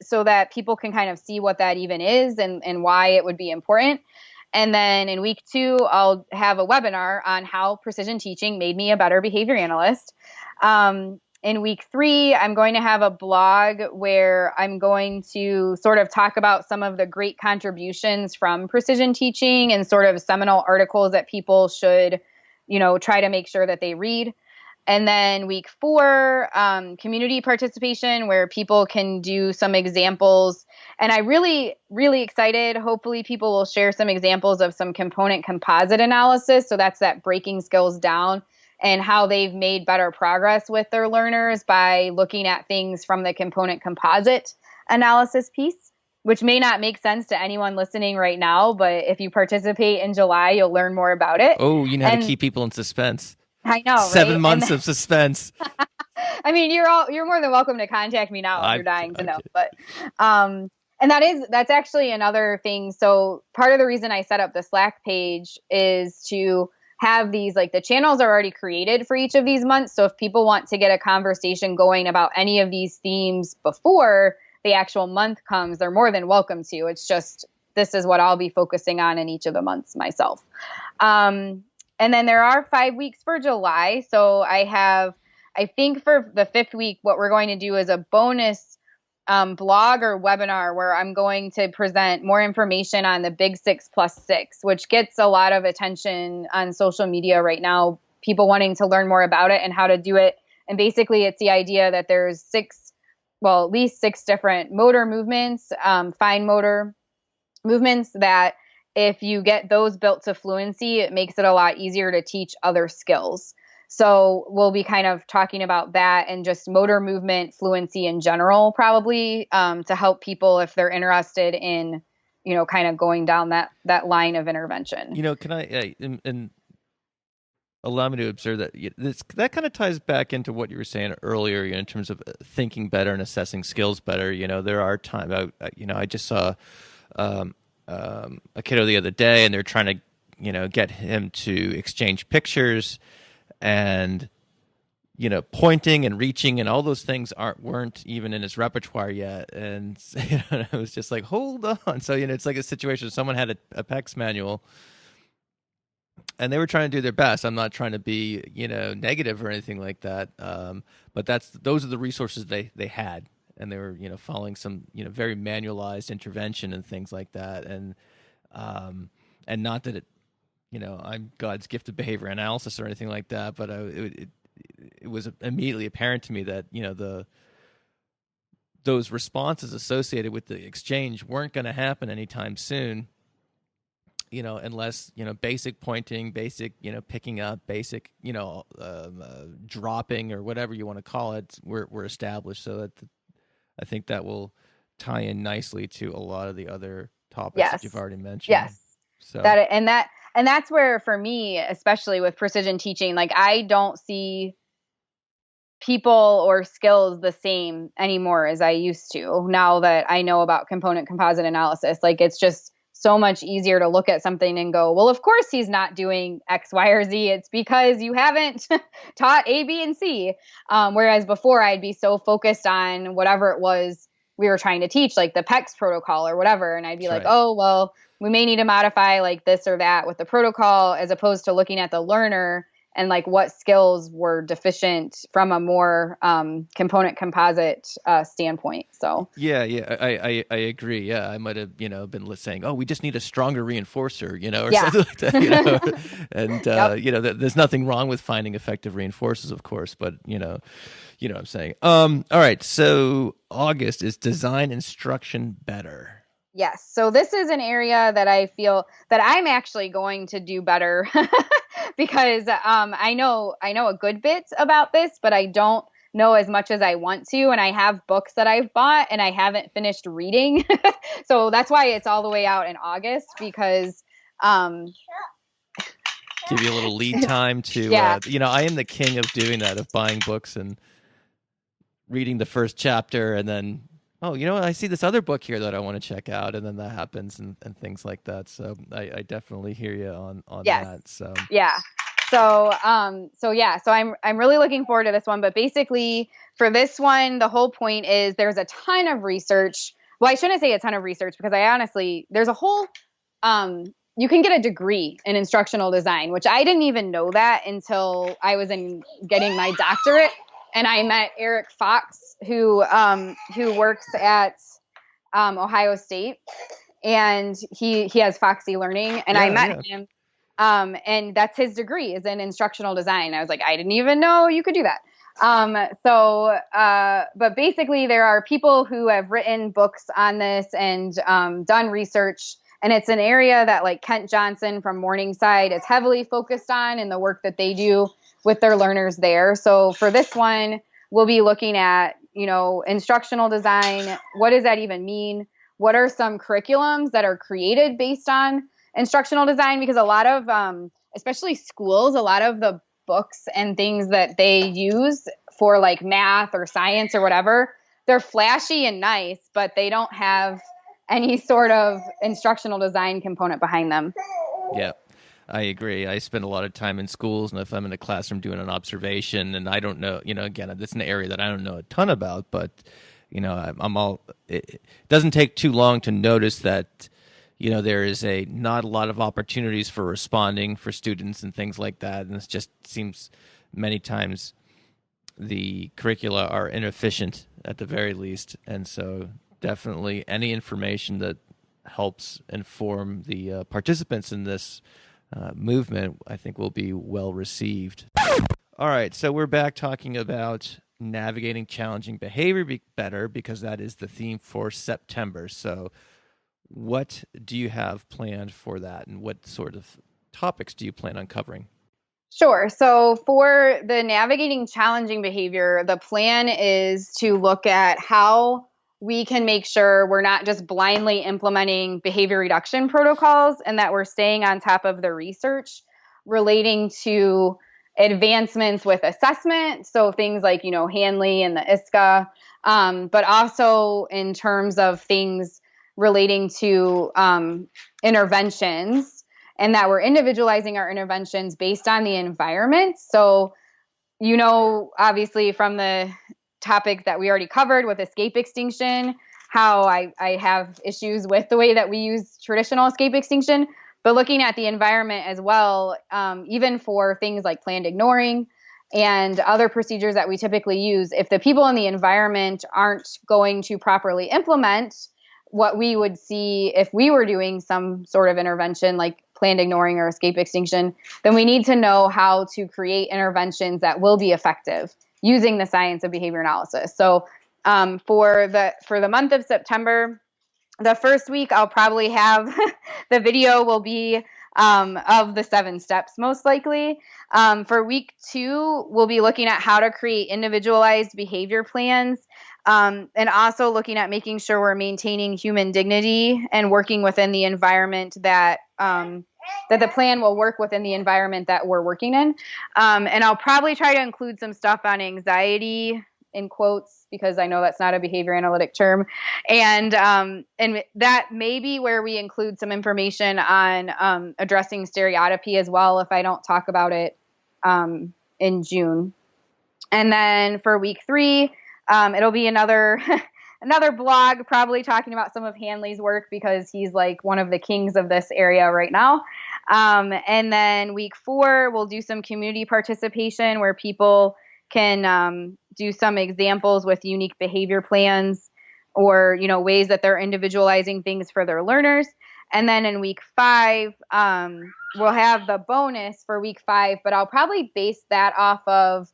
so that people can kind of see what that even is and why it would be important. And then in week 2, I'll have a webinar on how precision teaching made me a better behavior analyst. In week 3, I'm going to have a blog where I'm going to sort of talk about some of the great contributions from precision teaching and sort of seminal articles that people should, try to make sure that they read. And then week 4, community participation, where people can do some examples. And I really, really excited. Hopefully people will share some examples of some component composite analysis. So that's that breaking skills down and how they've made better progress with their learners by looking at things from the component composite analysis piece, which may not make sense to anyone listening right now. But if you participate in July, you'll learn more about it. Oh, you know how to keep people in suspense. I know, 7 months of suspense. I mean, you're more than welcome to contact me now if you're dying to know. But and that's actually another thing. So part of the reason I set up the Slack page is to have these, like, the channels are already created for each of these months. So if people want to get a conversation going about any of these themes before the actual month comes, they're more than welcome to. It's just, this is what I'll be focusing on in each of the months myself. And then there are 5 weeks for July. So I think for the 5th week, what we're going to do is a bonus blog or webinar where I'm going to present more information on the Big 6+6, which gets a lot of attention on social media right now, people wanting to learn more about it and how to do it. And basically it's the idea that there's at least 6 different motor movements, fine motor movements, that if you get those built to fluency, it makes it a lot easier to teach other skills. So we'll be kind of talking about that and just motor movement fluency in general, probably to help people if they're interested in, kind of going down that line of intervention. Can I and allow me to observe that that kind of ties back into what you were saying earlier, in terms of thinking better and assessing skills better. There are times, I just saw a kiddo the other day, and they're trying to, get him to exchange pictures. and pointing and reaching and all those things weren't even in his repertoire yet. And it was just like, hold on. So it's like a situation. Someone had a PECS manual, and they were trying to do their best. I'm not trying to be negative or anything like that. But those are the resources they had, and they were following some very manualized intervention and things like that. And not that I'm God's gift of behavior analysis or anything like that, but it was immediately apparent to me that those responses associated with the exchange weren't going to happen anytime soon, unless basic pointing, basic picking up, basic dropping, or whatever you want to call it, were established. So that I think that will tie in nicely to a lot of the other topics that you've already mentioned. Yes. So and that's where, for me, especially with precision teaching, like, I don't see people or skills the same anymore as I used to, now that I know about component composite analysis. Like, it's just so much easier to look at something and go, well, of course he's not doing X, Y, or Z. It's because you haven't taught A, B, and C. Whereas before, I'd be so focused on whatever it was we were trying to teach, like the PECS protocol or whatever. And I'd be like, oh, well, we may need to modify like this or that with the protocol, as opposed to looking at the learner and like what skills were deficient from a more component composite standpoint. So I agree. Yeah, I might have been saying, oh, we just need a stronger reinforcer, or something like that. And there's nothing wrong with finding effective reinforcers, of course, but what I'm saying. All right, so August is design instruction better. Yes. So this is an area that I feel that I'm actually going to do better because I know a good bit about this, but I don't know as much as I want to. And I have books that I've bought and I haven't finished reading. So that's why it's all the way out in August, because give you a little lead time to, I am the king of doing that, of buying books and reading the first chapter and then, oh, I see this other book here that I want to check out, and then that happens and things like that. So I definitely hear you on that. So So I'm really looking forward to this one. But basically, for this one, the whole point is there's a ton of research. Well, I shouldn't say a ton of research, because there's a whole you can get a degree in instructional design, which I didn't even know that until I was getting my doctorate. And I met Eric Fox, who works at Ohio State, and he has Foxy Learning, and I met him, and that's his degree, is in instructional design. I was like, I didn't even know you could do that. But basically, there are people who have written books on this and done research, and it's an area that, like, Kent Johnson from Morningside is heavily focused on in the work that they do with their learners there. So for this one, we'll be looking at, instructional design. What does that even mean? What are some curriculums that are created based on instructional design? Because a lot of, especially schools, a lot of the books and things that they use for like math or science or whatever, they're flashy and nice, but they don't have any sort of instructional design component behind them. Yeah. I agree. I spend a lot of time in schools, and if I'm in a classroom doing an observation, and I don't know, again, it's an area that I don't know a ton about, but, it doesn't take too long to notice that, there is not a lot of opportunities for responding for students and things like that. And it just seems many times the curricula are inefficient at the very least. And so definitely any information that helps inform the participants in this movement, I think, will be well received. All right, so we're back talking about navigating challenging behavior better, because that is the theme for September. So what do you have planned for that, and what sort of topics do you plan on covering? Sure. So for the navigating challenging behavior, the plan is to look at how we can make sure we're not just blindly implementing behavior reduction protocols, and that we're staying on top of the research relating to advancements with assessment. So things like, Hanley and the ISCA, but also in terms of things relating to interventions and that we're individualizing our interventions based on the environment. So, obviously from the topic that we already covered with escape extinction, how I have issues with the way that we use traditional escape extinction, but looking at the environment as well, even for things like planned ignoring and other procedures that we typically use, if the people in the environment aren't going to properly implement what we would see if we were doing some sort of intervention like planned ignoring or escape extinction, then we need to know how to create interventions that will be effective using the science of behavior analysis. So for the month of September, the first week I'll probably have the video will be of the 7 steps most likely. For week 2, we'll be looking at how to create individualized behavior plans, and also looking at making sure we're maintaining human dignity and working within the environment that the plan will work within the environment that we're working in. And I'll probably try to include some stuff on anxiety in quotes, because I know that's not a behavior analytic term. And that may be where we include some information on addressing stereotypy as well, if I don't talk about it in June. And then for week 3, it'll be another blog, probably talking about some of Hanley's work, because he's like one of the kings of this area right now. And then week 4, we'll do some community participation where people can do some examples with unique behavior plans, or ways that they're individualizing things for their learners. And then in week 5, we'll have the bonus for week 5, but I'll probably base that off of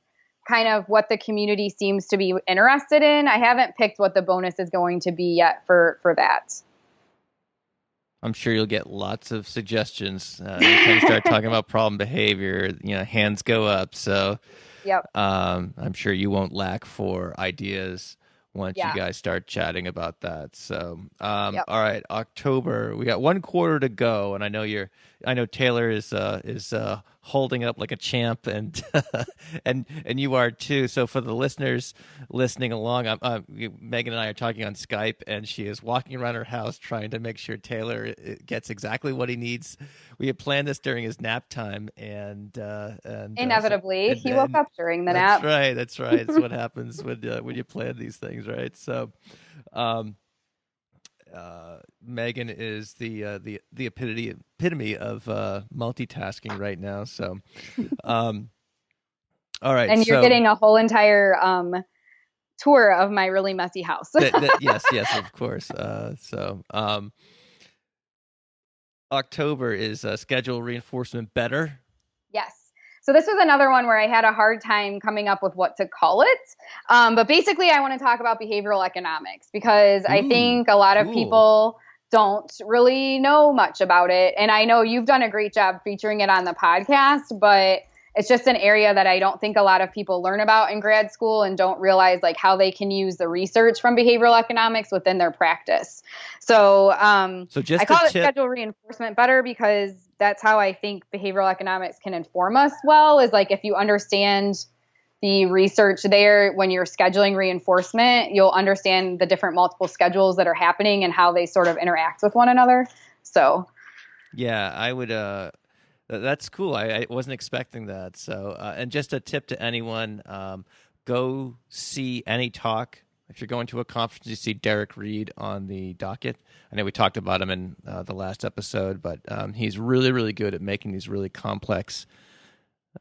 kind of what the community seems to be interested in. I haven't picked what the bonus is going to be yet for that. I'm sure you'll get lots of suggestions. Anytime you start talking about problem behavior, hands go up. So yep. I'm sure you won't lack for ideas once Yeah. you guys start chatting about that. So, Yep. All right, October, we got 1 quarter to go, and I know Taylor is holding up like a champ, and and you are too. So for the listeners listening along, Megan and I are talking on Skype, and she is walking around her house trying to make sure Taylor gets exactly what he needs. We had planned this during his nap time, and inevitably he woke up during the nap. That's right. It's what happens when you plan these things, right? So, Megan is the epitome of multitasking right now. So, all right. And you're getting a whole entire tour of my really messy house. Yes, of course. October is schedule reinforcement better. Yes. So this was another one where I had a hard time coming up with what to call it. But basically, I want to talk about behavioral economics, because I think a lot of people don't really know much about it. And I know you've done a great job featuring it on the podcast, but it's just an area that I don't think a lot of people learn about in grad school and don't realize like how they can use the research from behavioral economics within their practice. So, just I call it schedule reinforcement better, because that's how I think behavioral economics can inform us well, is like if you understand the research there, when you're scheduling reinforcement, you'll understand the different multiple schedules that are happening and how they sort of interact with one another. So, yeah, I would. That's cool. I wasn't expecting that. So, and just a tip to anyone: go see any talk. If you're going to a conference, you see Derek Reed on the docket. I know we talked about him in the last episode, but he's really, really good at making these really complex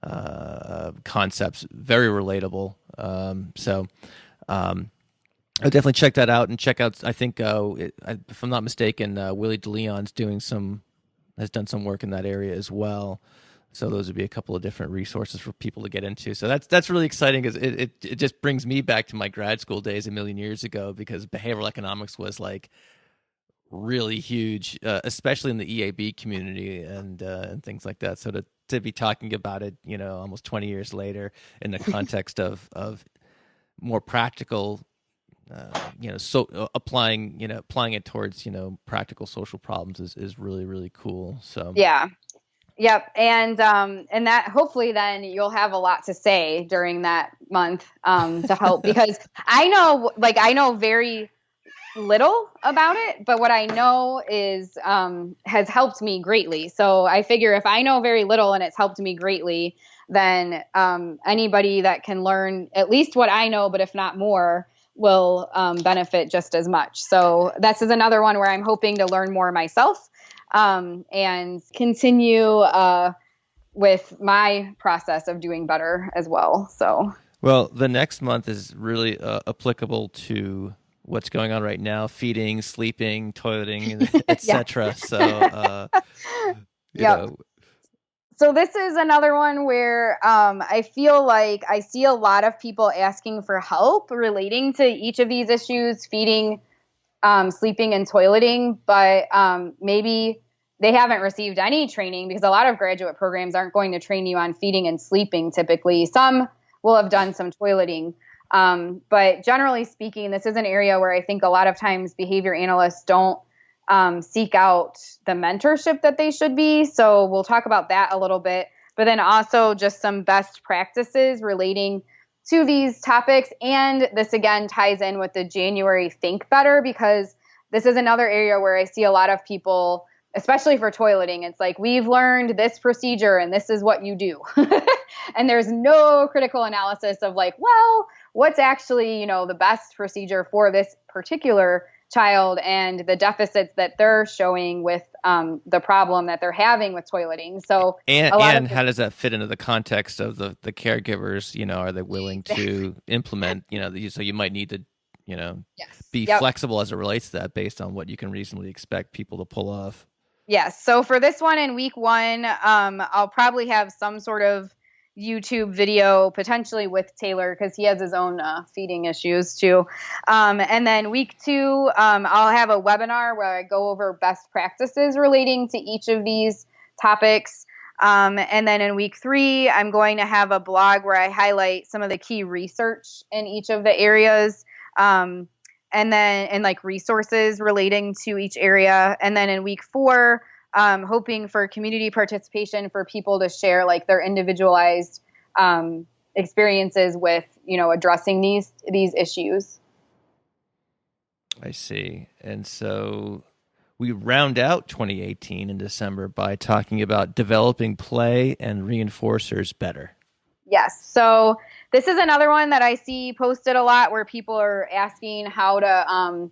concepts very relatable. I'll definitely check that out, and check out. I think, if I'm not mistaken, Willie DeLeon's has done some work in that area as well. So those would be a couple of different resources for people to get into. So that's really exciting, because it just brings me back to my grad school days a million years ago, because behavioral economics was like really huge, especially in the EAB community and things like that. So to be talking about it, almost 20 years later in the context of more practical, applying it towards, practical social problems is really, really cool. So yeah. Yep. And that hopefully then you'll have a lot to say during that month, to help, because I know very little about it, but what I know is has helped me greatly. So I figure if I know very little and it's helped me greatly, then anybody that can learn at least what I know, but if not more, will benefit just as much. So this is another one where I'm hoping to learn more myself and continue with my process of doing better as well. So, well, the next month is really applicable to what's going on right now: feeding, sleeping, toileting, etc. So, you yep. know. So this is another one where I feel like I see a lot of people asking for help relating to each of these issues: feeding, sleeping, and toileting, but maybe they haven't received any training, because a lot of graduate programs aren't going to train you on feeding and sleeping typically. Some will have done some toileting. But generally speaking, this is an area where I think a lot of times behavior analysts don't seek out the mentorship that they should be. So we'll talk about that a little bit, but then also just some best practices relating to these topics. And this again ties in with the January Think Better, because this is another area where I see a lot of people, especially for toileting, it's like, we've learned this procedure and this is what you do. And there's no critical analysis of like, well, what's actually, the best procedure for this particular child and the deficits that they're showing with the problem that they're having with toileting. So, and how does that fit into the context of the caregivers? Are they willing to implement? So you might need to, be flexible as it relates to that, based on what you can reasonably expect people to pull off. Yes. So for this one in week 1, I'll probably have some sort of YouTube video, potentially with Taylor, because he has his own feeding issues too. And then week 2, I'll have a webinar where I go over best practices relating to each of these topics. And then in week 3, I'm going to have a blog where I highlight some of the key research in each of the areas. And like resources relating to each area. And then in week 4, hoping for community participation for people to share like their individualized experiences with, addressing these issues. I see. And so we round out 2018 in December by talking about developing play and reinforcers better. Yes. So this is another one that I see posted a lot, where people are asking how to,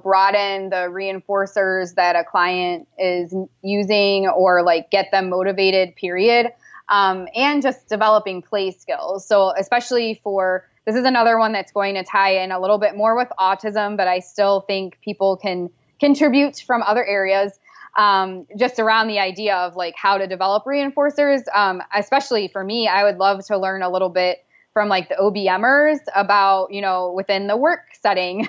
broaden the reinforcers that a client is using, or like get them motivated, period. And just developing play skills. So especially this is another one that's going to tie in a little bit more with autism, but I still think people can contribute from other areas. Just around the idea of like how to develop reinforcers. Especially for me, I would love to learn a little bit from like the OBMers about, within the work setting,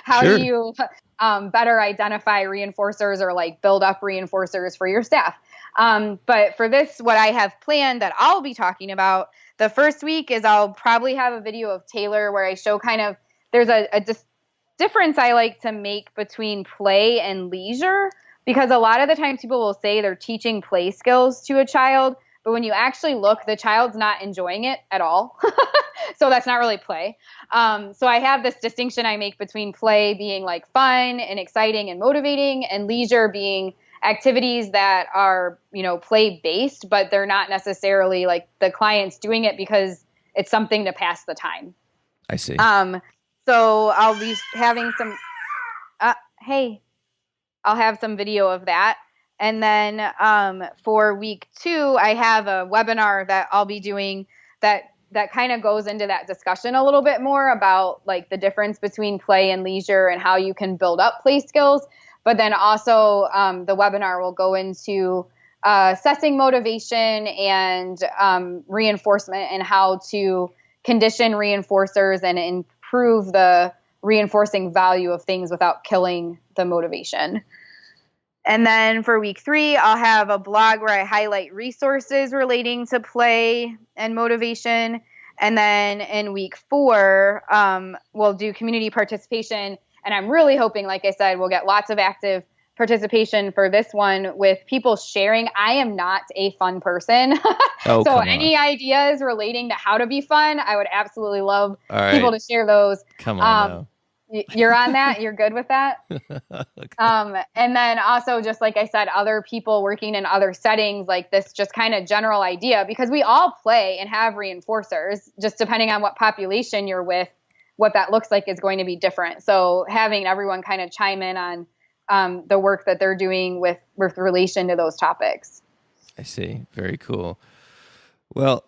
how do you better identify reinforcers or like build up reinforcers for your staff. But for this, what I have planned that I'll be talking about the first week is I'll probably have a video of Taylor where I show kind of, there's a difference I like to make between play and leisure. Because a lot of the times people will say they're teaching play skills to a child, but when you actually look, the child's not enjoying it at all. So that's not really play. So I have this distinction I make between play being like fun and exciting and motivating, and leisure being activities that are, play based, but they're not necessarily like the client's doing it because it's something to pass the time. I see. So I'll be having some, I'll have some video of that. And then for week 2, I have a webinar that I'll be doing that kind of goes into that discussion a little bit more about like the difference between play and leisure and how you can build up play skills. But then also the webinar will go into assessing motivation and reinforcement, and how to condition reinforcers and improve the reinforcing value of things without killing the motivation. And then for week 3, I'll have a blog where I highlight resources relating to play and motivation. And then in week 4, we'll do community participation. And I'm really hoping, like I said, we'll get lots of active participation for this one with people sharing. I am not a fun person. So any ideas relating to how to be fun, I would absolutely love people to share those. Come on now. You're on that? You're good with that? Okay. And then also, just like I said, other people working in other settings, like this just kind of general idea, because we all play and have reinforcers, just depending on what population you're with, what that looks like is going to be different. So having everyone kind of chime in on the work that they're doing with relation to those topics. I see. Very cool. Well,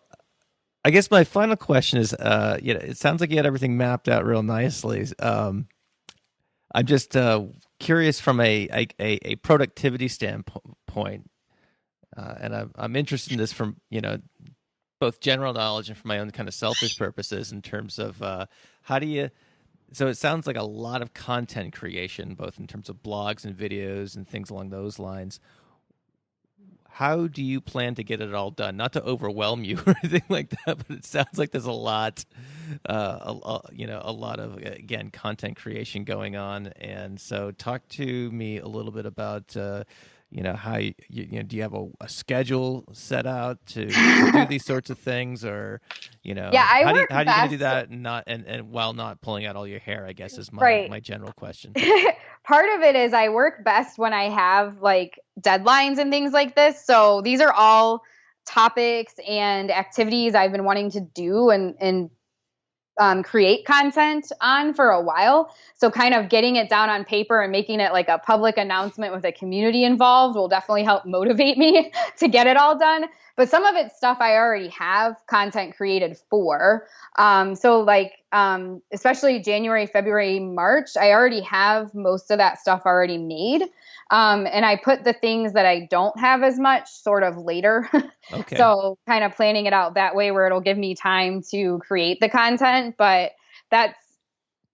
I guess my final question is, it sounds like you had everything mapped out real nicely. I'm just curious from a productivity standpoint, and I'm interested in this from both general knowledge and from my own kind of selfish purposes in terms of how do you. So it sounds like a lot of content creation, both in terms of blogs and videos and things along those lines. How do you plan to get it all done? Not to overwhelm you or anything like that, but it sounds like there's a lot, a lot of, again, content creation going on. And so talk to me a little bit about, how do you have a schedule set out to do these sorts of things, or, I how do work you best. gonna do that and while not pulling out all your hair, I guess is my general question. Part of it is I work best when I have like deadlines and things like this. So these are all topics and activities I've been wanting to do and create content on for a while. So kind of getting it down on paper and making it like a public announcement with a community involved will definitely help motivate me to get it all done. But some of it's stuff I already have content created for. So like, especially January, February, March, I already have most of that stuff already made. And I put the things that I don't have as much sort of later. Okay. So kind of planning it out that way where it'll give me time to create the content. But that's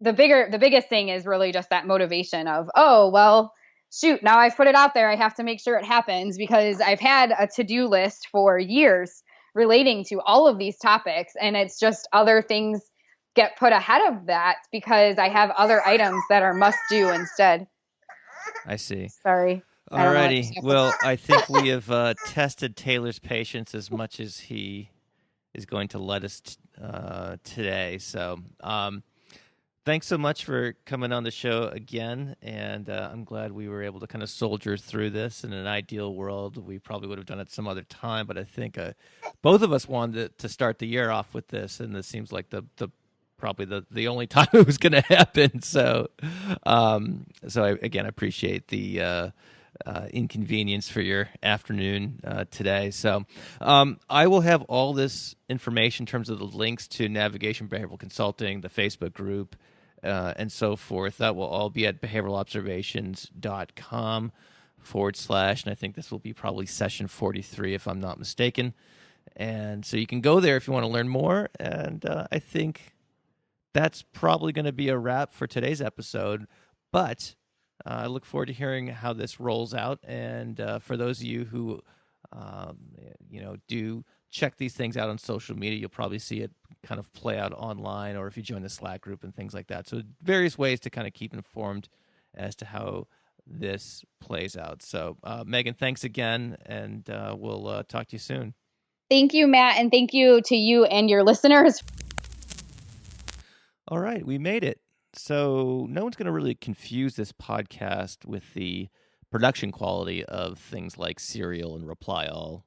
the biggest thing is really just that motivation of, oh, well, shoot, now I've put it out there. I have to make sure it happens, because I've had a to-do list for years relating to all of these topics. And it's just other things get put ahead of that because I have other items that are must do instead. I see. Sorry. Alrighty. Well, I think we have tested Taylor's patience as much as he is going to let us today. So thanks so much for coming on the show again. And I'm glad we were able to kind of soldier through this. In an ideal world, we probably would have done it some other time. But I think both of us wanted to start the year off with this. And this seems like probably the only time it was going to happen. So I appreciate the inconvenience for your afternoon today. So I will have all this information in terms of the links to Navigation Behavioral Consulting, the Facebook group, and so forth. That will all be at behavioralobservations.com / and I think this will be probably session 43 if I'm not mistaken. And so you can go there if you want to learn more. And I think that's probably going to be a wrap for today's episode. But I look forward to hearing how this rolls out. And for those of you who, do check these things out on social media, you'll probably see it kind of play out online, or if you join the Slack group and things like that. So various ways to kind of keep informed as to how this plays out. So Megan, thanks again, and we'll talk to you soon. Thank you, Matt, and thank you to you and your listeners. All right, we made it. So no one's going to really confuse this podcast with the production quality of things like Serial and Reply All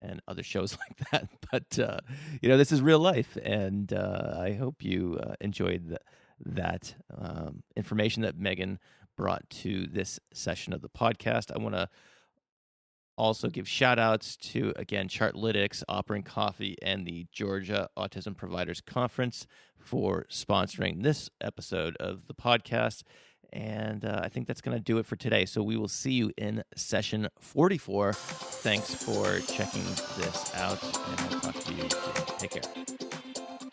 and other shows like that. But, this is real life, and I hope you enjoyed that information that Megan brought to this session of the podcast. I want to also give shout-outs to, again, Chartlytics, Opera and Coffee, and the Georgia Autism Providers Conference for sponsoring this episode of the podcast. And I think that's going to do it for today. So we will see you in session 44. Thanks for checking this out, and I'll talk to you soon. Take care.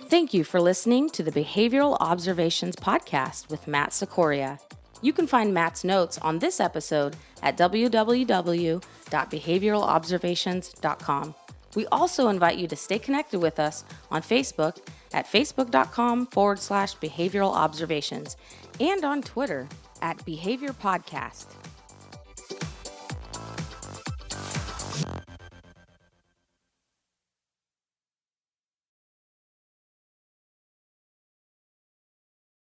Thank you for listening to the Behavioral Observations podcast with Matt Sikoria. You can find Matt's notes on this episode at www.behavioralobservations.com. We also invite you to stay connected with us on Facebook at facebook.com/behavioral observations and on Twitter at Behavior Podcast.